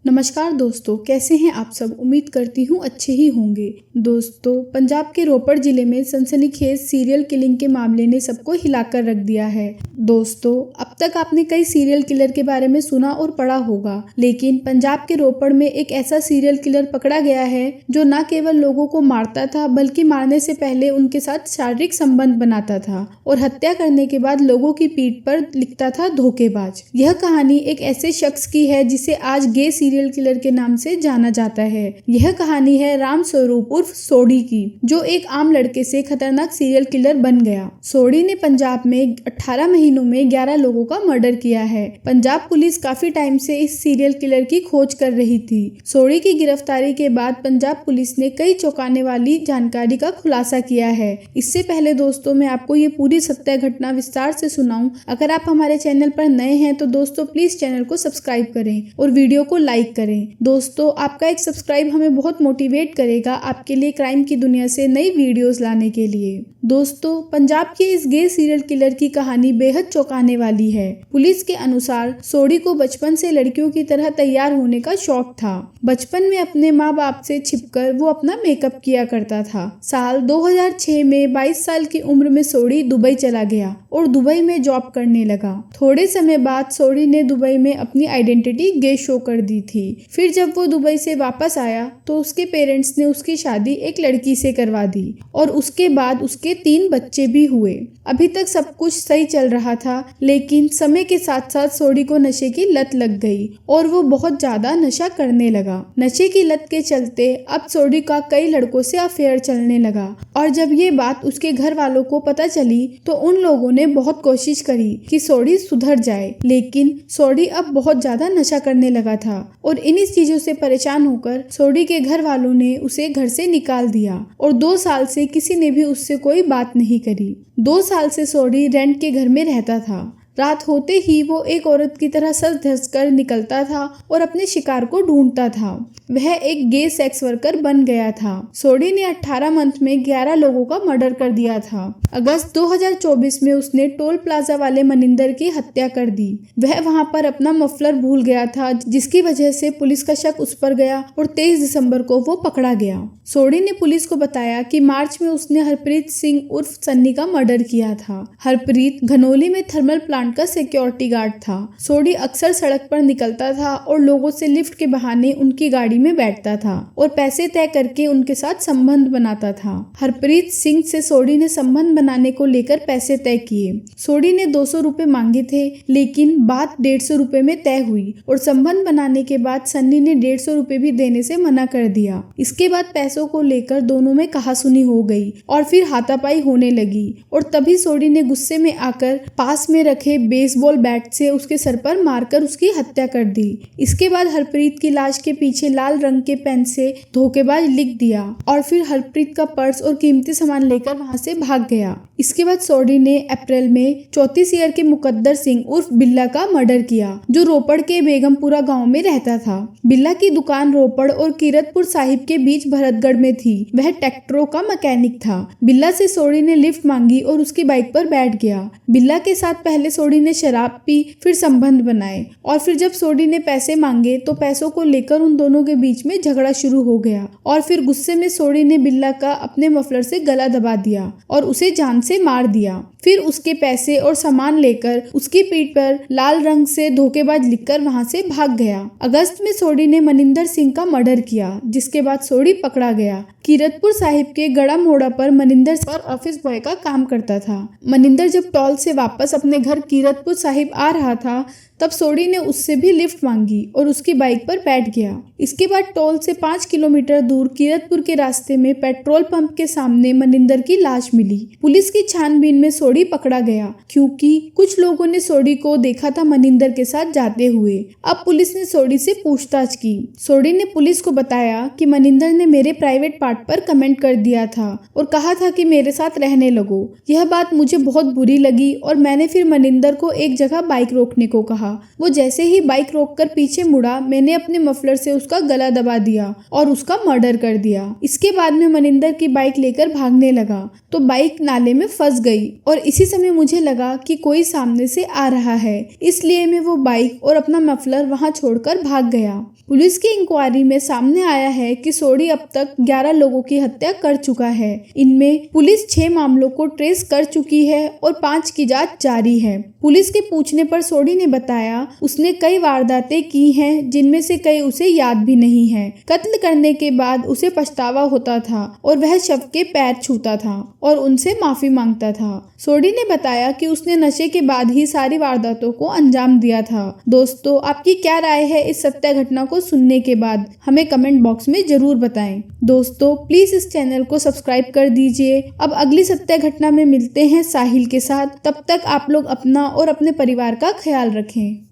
नमस्कार दोस्तों, कैसे हैं आप सब। उम्मीद करती हूँ अच्छे ही होंगे। दोस्तों, पंजाब के रोपड़ जिले में सनसनीखेज सीरियल किलिंग के मामले ने सबको हिलाकर रख दिया है। दोस्तों, अब तक आपने कई सीरियल किलर के बारे में सुना और पढ़ा होगा, लेकिन पंजाब के रोपड़ में एक ऐसा सीरियल किलर पकड़ा गया है जो न केवल लोगों को मारता था बल्कि मारने से पहले उनके साथ शारीरिक संबंध बनाता था और हत्या करने के बाद लोगों की पीठ पर लिखता था धोखेबाज। यह कहानी एक ऐसे शख्स की है जिसे आज गे सीरियल किलर के नाम से जाना जाता है। यह कहानी है राम स्वरूप उर्फ सोडी की, जो एक आम लड़के से खतरनाक सीरियल किलर बन गया। सोडी ने पंजाब में 18 महीनों में 11 लोगों का मर्डर किया है। पंजाब पुलिस काफी टाइम से इस सीरियल किलर की खोज कर रही थी। सोडी की गिरफ्तारी के बाद पंजाब पुलिस ने कई चौंकाने वाली जानकारी का खुलासा किया है। इससे पहले दोस्तों, मैं आपको ये पूरी सत्य घटना विस्तार से सुनाऊं। अगर आप हमारे चैनल पर नए हैं तो दोस्तों प्लीज चैनल को सब्सक्राइब करें और वीडियो को लाइक करें। दोस्तों, आपका एक सब्सक्राइब हमें बहुत मोटिवेट करेगा आपके लिए क्राइम की दुनिया से नई वीडियोस लाने के लिए। दोस्तों, पंजाब के इस गे सीरियल किलर की कहानी बेहद चौंकाने वाली है। पुलिस के अनुसार सोडी को बचपन से लड़कियों की तरह तैयार होने का शौक था। बचपन में अपने माँ बाप से छिपकर वो अपना मेकअप किया करता था। साल 2006 में 22 साल की उम्र में सोडी दुबई चला गया और दुबई में जॉब करने लगा। थोड़े समय बाद सोडी ने दुबई में अपनी आइडेंटिटी गे शो कर दी थी। फिर जब वो दुबई से वापस आया तो उसके पेरेंट्स ने उसकी शादी एक लड़की से करवा दी और उसके बाद उसके 3 बच्चे भी हुए। अभी तक सब कुछ सही चल रहा था, लेकिन समय के साथ साथ सोडी को नशे की लत लग गई और वो बहुत ज्यादा नशा करने लगा। नशे की लत के चलते अब सोडी का कई लड़कों से अफेयर चलने लगा और जब ये बात उसके घर वालों को पता चली तो उन लोगों ने बहुत कोशिश करी कि सोडी सुधर जाए, लेकिन सोडी अब बहुत ज्यादा नशा करने लगा था और इन्हीं चीजों से परेशान होकर सोडी के घर वालों ने उसे घर से निकाल दिया और 2 साल से किसी ने भी उससे कोई बात नहीं करी। 2 साल से सोडी रेंट के घर में रहता था। रात होते ही वो एक औरत की तरह सज धज कर निकलता था और अपने शिकार को ढूंढता था। वह एक गे सेक्स वर्कर बन गया था। सोडी ने 18 मंथ में 11 लोगों का मर्डर कर दिया था। अगस्त 2024 में उसने टोल प्लाजा वाले मनिंदर की हत्या कर दी। वह वहां पर अपना मफलर भूल गया था, जिसकी वजह से पुलिस का शक उस पर गया और 23 दिसंबर को वो पकड़ा गया। सोडी ने पुलिस को बताया कि मार्च में उसने हरप्रीत सिंह उर्फ सन्नी का मर्डर किया था। हरप्रीत घनौली में थर्मल प्लांट का सिक्योरिटी गार्ड था। सोडी अक्सर सड़क पर निकलता था और लोगों से लिफ्ट के बहाने उनकी गाड़ी में बैठता था और पैसे तय करके उनके साथ संबंध बनाता था। हरप्रीत सिंह से सोडी ने संबंध बनाने को लेकर पैसे तय किए। सोडी ने 200 रुपए मांगे थे, लेकिन बात 150 रुपए में तय हुई और संबंध बनाने के बाद सन्नी ने 150 रुपए भी देने से मना कर दिया। इसके बाद पैसों को लेकर दोनों में कहासुनी हो गई और फिर हाथापाई होने लगी और तभी सोडी ने गुस्से में आकर पास में रखे बेसबॉल बैट से उसके सर पर मारकर उसकी हत्या कर दी। इसके बाद हरप्रीत की लाश के पीछे लाल रंग के पेन से धोखेबाज लिख दिया और फिर हरप्रीत का पर्स और कीमती सामान लेकर वहां से भाग गया। इसके बाद सोडी ने अप्रैल में 34 ईयर के मुकद्दर सिंह उर्फ बिल्ला का मर्डर किया, जो रोपड़ के बेगमपुरा गांव में रहता था। बिल्ला की दुकान रोपड़ और कीरतपुर साहिब के बीच भरतगढ़ में थी। वह ट्रैक्टरों का मैकेनिक था। बिल्ला से सोडी ने लिफ्ट मांगी और उसकी बाइक पर बैठ गया। बिल्ला के साथ पहले सोडी ने शराब पी, फिर संबंध बनाए और फिर जब सोडी ने पैसे मांगे तो पैसों को लेकर उन दोनों के बीच में झगड़ा शुरू हो गया और फिर गुस्से में सोडी ने बिल्ला का अपने मफलर से गला दबा दिया और उसे जान से मार दिया। फिर उसके पैसे और सामान लेकर उसकी पीठ पर लाल रंग से धोखेबाज लिखकर वहां से भाग गया। अगस्त में सोडी ने मनिंदर सिंह का मर्डर किया, जिसके बाद सोडी पकड़ा गया। कीरतपुर साहिब के गड़ा मोड़ा पर मनिंदर पर ऑफिस बॉय का काम करता था। मनिंदर जब टॉल से वापस अपने घर कीरतपुर साहिब आ रहा था तब सोडी ने उससे भी लिफ्ट मांगी और उसकी बाइक पर बैठ गया। इसके बाद टोल से 5 किलोमीटर दूर कीरतपुर के रास्ते में पेट्रोल पंप के सामने मनिंदर की लाश मिली। पुलिस की छानबीन में सोडी पकड़ा गया क्योंकि कुछ लोगों ने सोडी को देखा था मनिंदर के साथ जाते हुए। अब पुलिस ने सोडी से पूछताछ की। सोडी ने पुलिस को बताया कि मनिंदर ने मेरे प्राइवेट पार्ट पर कमेंट कर दिया था और कहा था कि मेरे साथ रहने लगो। यह बात मुझे बहुत बुरी लगी और मैंने फिर मनिंदर को एक जगह बाइक रोकने को कहा। रहा। वो जैसे ही बाइक रोककर पीछे मुड़ा, मैंने अपने मफलर से उसका गला दबा दिया और उसका मर्डर कर दिया। इसके बाद में मनिंदर की बाइक लेकर भागने लगा तो बाइक नाले में फंस गई और इसी समय मुझे लगा कि कोई सामने से आ रहा है, इसलिए मैं वो बाइक और अपना मफलर वहां छोड़कर भाग गया। पुलिस की इंक्वायरी में सामने आया है कि सोडी अब तक 11 लोगों की हत्या कर चुका है। इनमें पुलिस 6 मामलों को ट्रेस कर चुकी है और 5 की जांच जारी है। पुलिस के पूछने पर सोडी ने बताया उसने कई वारदातें की हैं, जिनमें से कई उसे याद भी नहीं है। कत्ल करने के बाद उसे पछतावा होता था और वह शव के पैर छूता था और उनसे माफी मांगता था। सोडी ने बताया कि उसने नशे के बाद ही सारी वारदातों को अंजाम दिया था। दोस्तों, आपकी क्या राय है इस सत्य घटना को सुनने के बाद? हमें कमेंट बॉक्स में जरूर बताएं। दोस्तों, प्लीज इस चैनल को सब्सक्राइब कर दीजिए। अब अगली सत्य घटना में मिलते हैं साहिल के साथ। तब तक आप लोग अपना और अपने परिवार का ख्याल रखें।